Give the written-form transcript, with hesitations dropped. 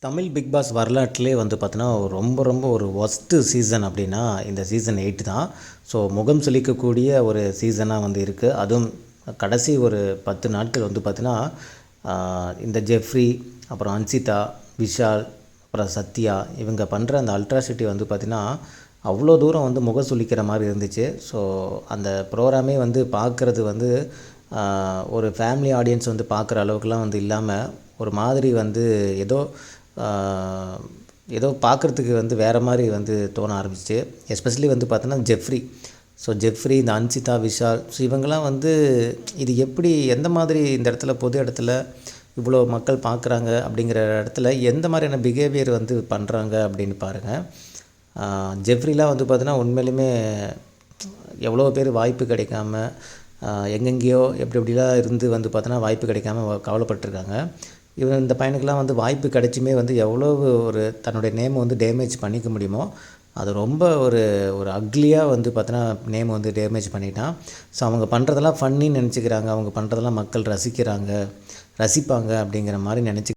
Tamil big pass வரலாற்றிலே வந்து பார்த்தீங்கன்னா, ரொம்ப ரொம்ப ஒரு ஒர்ஸ்ட்டு சீசன் அப்படின்னா, இந்த சீசன் 8 தான். ஸோ முகம் சுளிக்கக்கூடிய ஒரு சீசனா வந்து இருக்கு. அதுவும் கடைசி ஒரு 10 நாட்கள் வந்து பார்த்தீங்கன்னா, இந்த ஜெஃப்ரி, அப்புறம் அன்சிதா, விஷால், அப்புறம் சத்யா இவங்க பண்ணுற அந்த அல்ட்ராசிட்டி வந்து பார்த்தீங்கன்னா, அவ்வளோ தூரம் வந்து முகம் சுளிக்கிற மாரி இருந்துச்சு. ஸோ அந்த ப்ரோகிராமே வந்து பார்க்குறது வந்து ஒரு ஃபேமிலி ஆடியன்ஸ் வந்து பார்க்குற அளவுக்குலாம் வந்து இல்லாம, ஒரு மாதிரி வந்து ஏதோ ஏதோ பார்க்குறதுக்கு வந்து வேறு மாதிரி வந்து தோண ஆரம்பிச்சிச்சு. எஸ்பெஷலி வந்து பார்த்தோன்னா ஜெஃப்ரி. ஸோ ஜெஃப்ரி, இந்த அன்சிதா, விஷால், ஸோ இவங்கெல்லாம் வந்து இது எப்படி எந்த மாதிரி இந்த இடத்துல பொது இடத்துல இவ்வளோ மக்கள் பார்க்குறாங்க அப்படிங்கிற இடத்துல எந்த மாதிரியான பிஹேவியர் வந்து பண்ணுறாங்க அப்படின்னு பாருங்கள். ஜெஃப்ரிலாம் வந்து பார்த்தீங்கன்னா உண்மையிலுமே எவ்வளோ பேர் வாய்ப்பு கிடைக்காம எங்கெங்கேயோ எப்படி எப்படிலாம் இருந்து வந்து பார்த்தோன்னா வாய்ப்பு கிடைக்காம கவலைப்பட்டுருக்காங்க. இவன் இந்த பையனுக்கெலாம் வந்து வாய்ப்பு கிடைச்சுமே வந்து எவ்வளோ ஒரு தன்னுடைய நேமை வந்து டேமேஜ் பண்ணிக்க முடியுமோ அது ரொம்ப ஒரு ஒரு அக்லியாக வந்து பார்த்தோன்னா நேம் வந்து டேமேஜ் பண்ணிட்டான். ஸோ அவங்க பண்ணுறதெல்லாம் ஃபன்னின்னு நினச்சிக்கிறாங்க, அவங்க பண்ணுறதெல்லாம் மக்கள் ரசிப்பாங்க அப்படிங்கிற மாதிரி